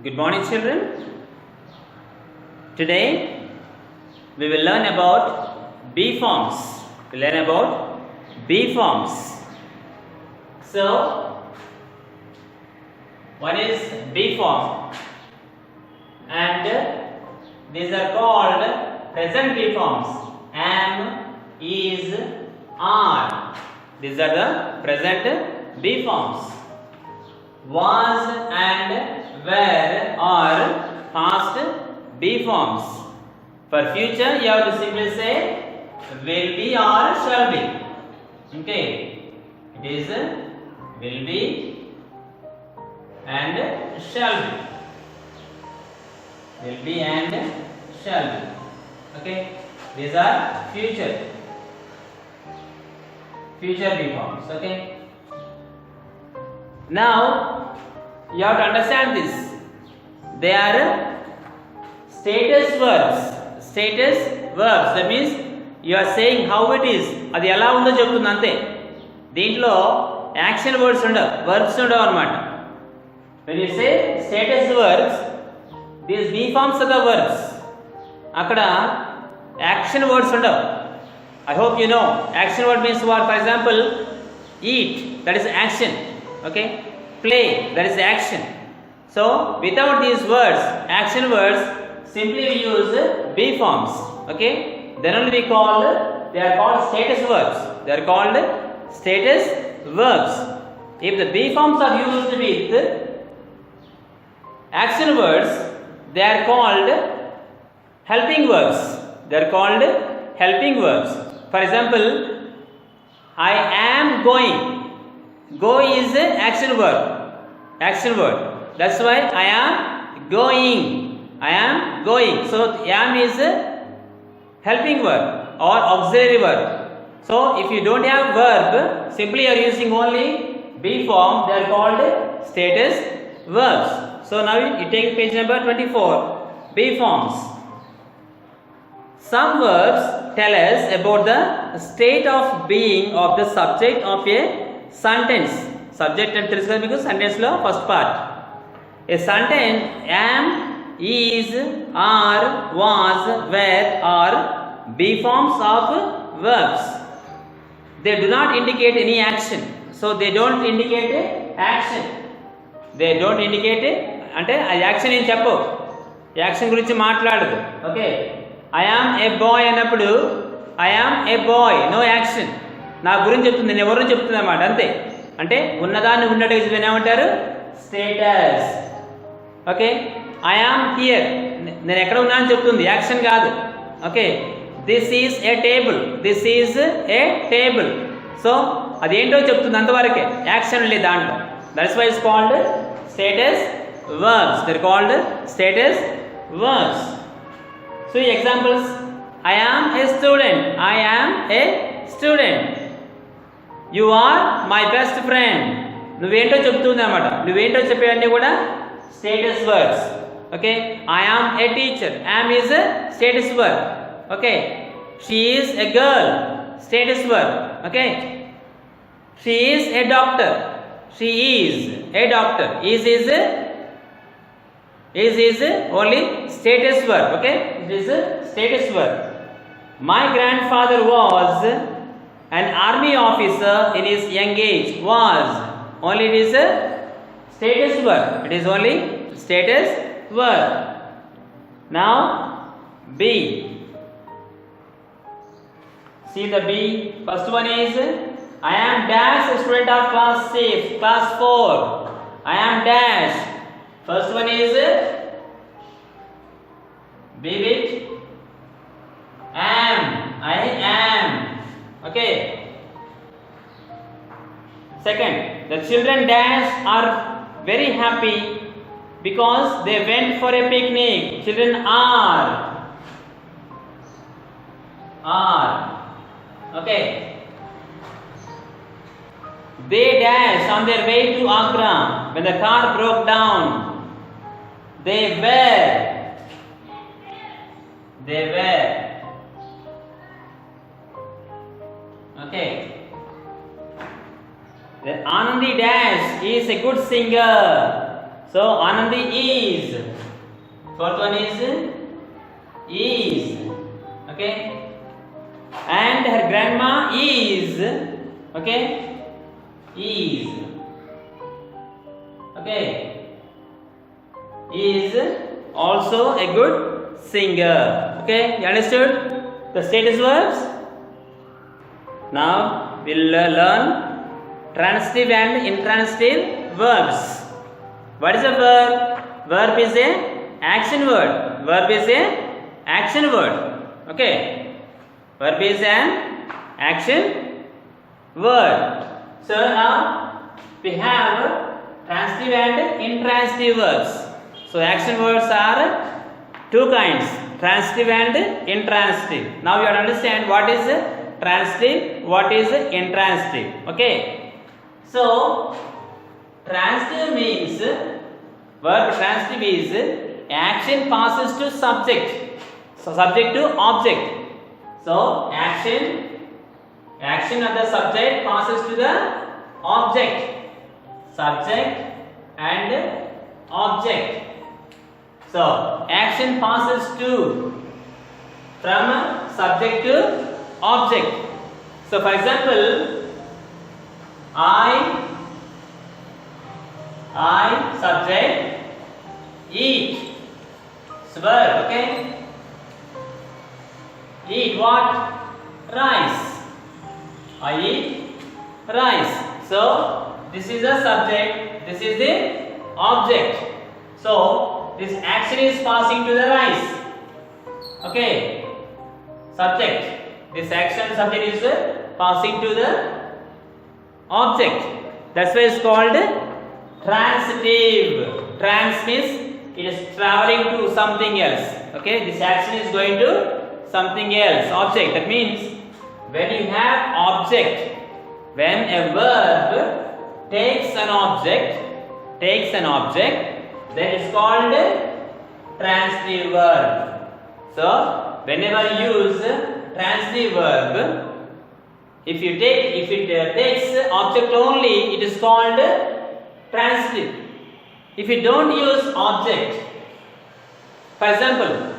Good morning, children. Today we will learn about B forms. We learn about B forms. So, one is B form, and these are called present B forms. Am, is, are. These are the present B forms. Was and were are past B forms. For future, you have to simply say will be or shall be. Okay, it is will be and shall be. Will be and shall be. Okay, these are future B forms. Okay. Now you have to understand this. They are status verbs. Status verbs. That means you are saying how it is. అది ఎలా ఉందో చెప్తుంది అంతే. దీంట్లో action words ఉండవు, verbs ఉండవు అన్నమాట. When you say status verbs, these B forms are the verbs. అక్కడ యాక్షన్ వర్డ్స్ ఉండవు. I hope you know. Action word means what? For example, eat. That is action. Okay, play, that is action. So without these words, action words, simply we use B forms. Okay, then only we call, they are called status verbs. They are called status verbs. If the B forms are used with action words, they are called helping verbs. They are called helping verbs. For example, I am going. Go is action verb. Action word. That's why I am going. I am going. So am is helping verb or auxiliary verb. So if you don't have verb, simply you are using only B form. They are called status verbs. So now you take page number 24. B forms. Some verbs tell us about the state of being of the subject of a sentence. Subject and తెలుసు కదా మీకు sentence లో first part. A sentence am, is, are, was, were are B forms of verbs. They do not indicate any action. So they don't indicate action. They don't indicate అంటే ఆ action ఏం చెప్పవు, action గురించి మాట్లాడదు. Okay, I am a boy అన్నప్పుడు I am a boy, no action. నా గురించి చెప్తుంది, నేను ఎవరు చెప్తుంది అన్నమాట, అంతే. అంటే ఉన్నదాన్ని ఉన్నట్టుగా ఏమంటారు, status. Okay, I am here, నేను ఎక్కడ ఉన్నానని చెప్తుంది, యాక్షన్ కాదు. Okay, this is a table, this is a table. So అదేంటో చెప్తుంది, అంతవరకే, యాక్షన్ లేదు దాంట్లో. That's why it's called status verbs. They are called status verbs. So examples, I am a student, I am a student. You are my best friend, నువ్వేంటో చెప్తుంది అన్నమాట. నువ్వేంటో చెప్పేవన్నీ కూడా status words. Okay, I am a teacher, am is status word. Okay, she is a girl, status word. Okay, she is a doctor, she is a doctor. Is only status word. Okay, it is status word. My grandfather was an army officer in his young age. Was only, it is a status verb. It is only status verb. Now B. See the B. First one is I am dash a student of class 6, class 4. I am dash. First one is B with am. I am. Okay. Second, the children dash are very happy because they went for a picnic. Children are. Okay. They dash on their way to Agra when the car broke down. They were. Okay. The Anandi dash is a good singer. So Anandi is. Fourth one is. Okay. And her grandma is. Okay. Is. Okay. Is also a good singer. Okay. You understood the status verbs? Now we'll learn transitive and intransitive verbs. What is a verb? Verb is a action word. Verb is a action word. Okay. Verb is an action word. So now we have transitive and intransitive verbs. So action words are two kinds, transitive and intransitive. Now you have to understand what is transitive, what is intransitive. Okay. So transitive means, verb transitive is action passes to subject. So subject to object. So action of the subject passes to the object. Subject and object. So action passes to from subject to object. So for example, I subject, eat. So verb, okay? Eat what? Rice. I eat rice. So this is the subject, this is the object. So this action is passing to the rice. Okay. Subject. This action subject is passing to the object. That's why it's called transitive. Trans means it is traveling to something else. Okay. This action is going to something else. Object. That means when you have object, when a verb takes an object, then it's called transitive verb. So whenever you use transitive verb, if it takes object only, it is called transitive. If you don't use object, for example,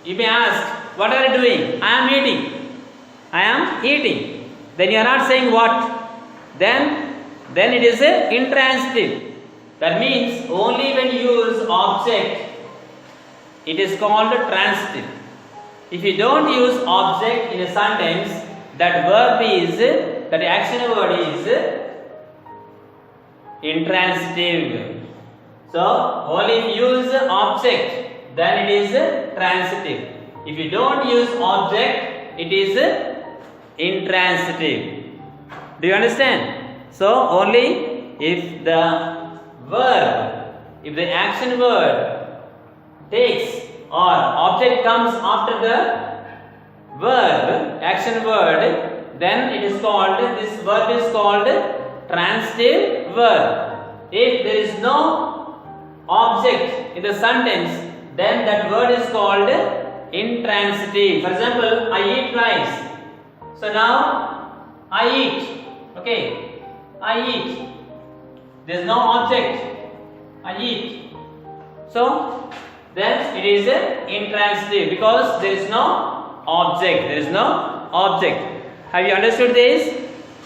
you may ask, what are you doing? I am eating. Then you are not saying what? Then it is intransitive. That means only when you use object, it is called transitive. If you don't use object in a sentence, that action word is intransitive. So only if you use object, then it is transitive. If you don't use object, it is intransitive. Do you understand? So only if the action word takes or object comes after the verb, action word, then this verb is called transitive verb. If there is no object in the sentence, then that word is called intransitive. For example, I eat rice. So now I eat. Okay, I eat. There is no object. I eat. So then it is intransitive because there is no object. Have you understood this?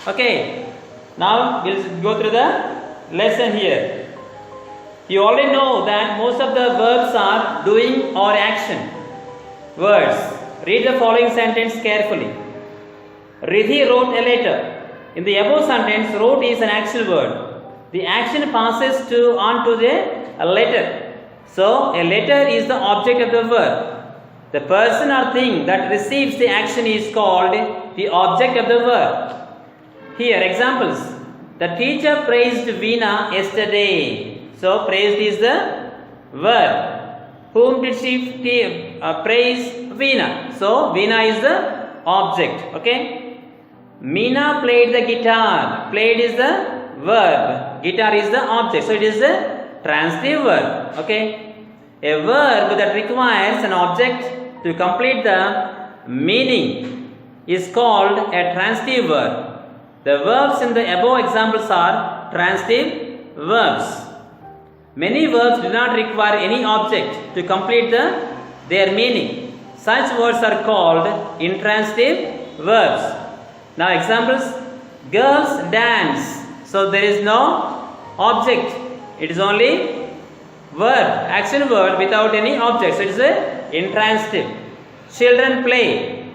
Okay. Now we'll go through the lesson here. You already know that most of the verbs are doing or action words. Read the following sentence carefully. Riddhi wrote a letter. In the above sentence, wrote is an action word. The action passes on to the letter. So a letter is the object of the verb. The person or thing that receives the action is called the object of the verb. Here examples. The teacher praised Veena yesterday. So praised is the verb. Whom did she praise? Veena. So Veena is the object. Okay. Meena played the guitar. Played is the verb. Guitar is the object. So it is the transitive verb. Okay. A verb that requires an object to complete the meaning is called a transitive verb. The verbs in the above examples are transitive verbs. Many verbs do not require any object to complete their meaning. Such words are called intransitive verbs. Now examples: girls dance. So there is no object. It is only verb, action word without any object. So it is a intransitive. Children play.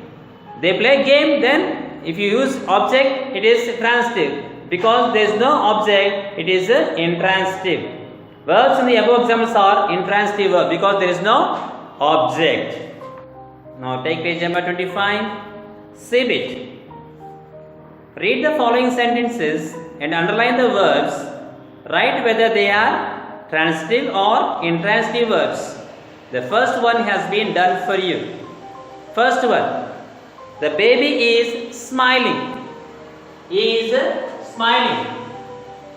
They play game. Then if you use object, it is transitive. Because there is no object, it is intransitive. Verbs in the above examples are intransitive verb because there is no object. Now take page number 25. Exhibit. Read the following sentences and underline the verbs. Write whether they are transitive or intransitive verbs. The first one has been done for you. First one. The baby is smiling. Is smiling.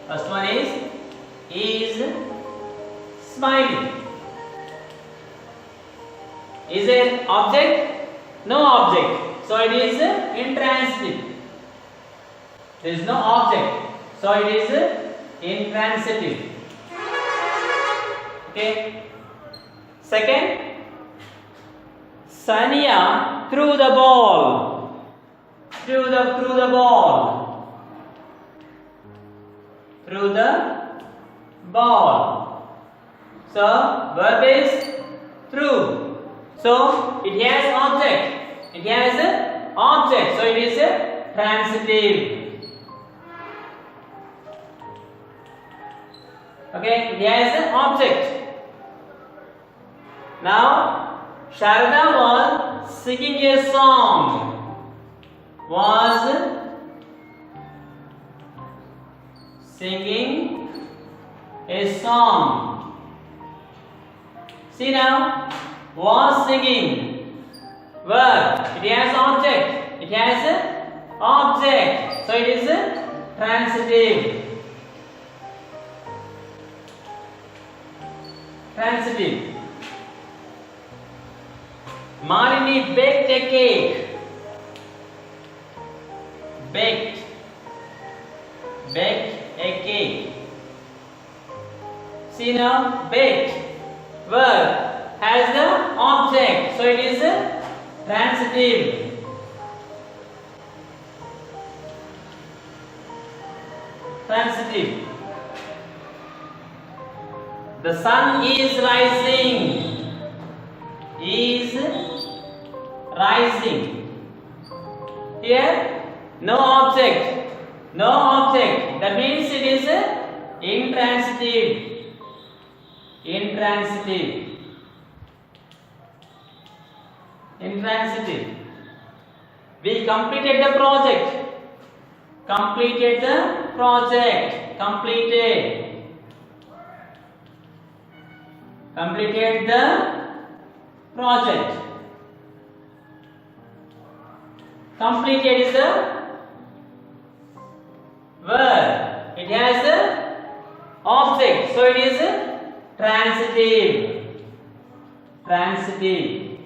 First one is smiling. Is an object? No object. So it is intransitive. There is no object. So it is intransitive. Okay. Second, Sania threw the ball. Threw the ball. Threw the ball. So verb is threw. So it has object. It has object. So it is transitive. Okay, it has an object. Now Sharada was singing a song. Was singing a song. See now, was singing. Verb. It has object. It has object. So it is transitive. Transitive. Malini baked a cake. Baked. Baked a cake. See now, baked. Verb has the object. So it is transitive. Transitive. The sun is rising. Is rising. Here, no object. No object. That means it is intransitive. Intransitive. Intransitive. We completed the project. Completed the project. Completed. Completed the project. Completed is the verb. It has a object. So it is transitive. Transitive.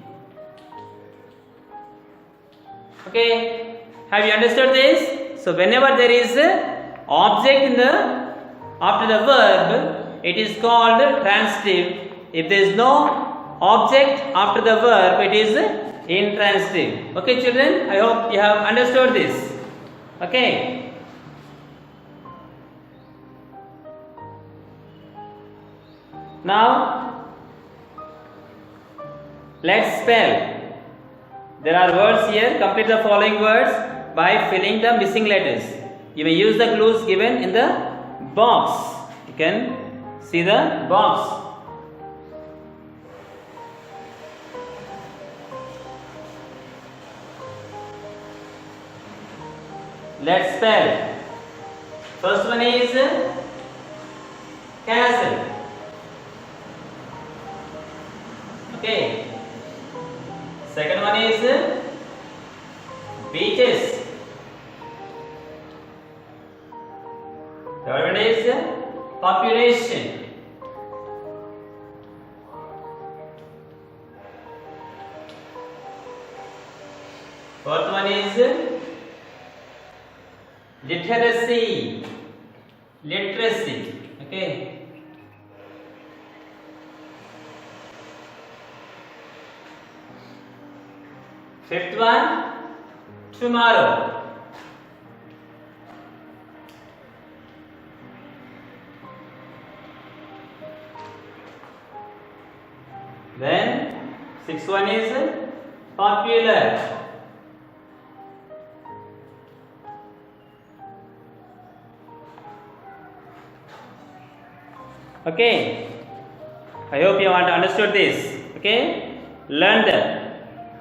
Okay. Have you understood this? So whenever there is a object in the after the verb, it is called transitive. If there is no object after the verb, it is intransitive. Okay, children, I hope you have understood this. Okay. Now, let's spell. There are words here. Complete the following words by filling the missing letters. You may use the clues given in the box. You can see the box. Let's spell. First one is castle. Okay. Second one is beaches. Third one is population. Fourth one is literacy. Literacy. Okay. Fifth one, tomorrow. Then sixth one is popular. Okay, I hope you have understood this. Okay, learn them.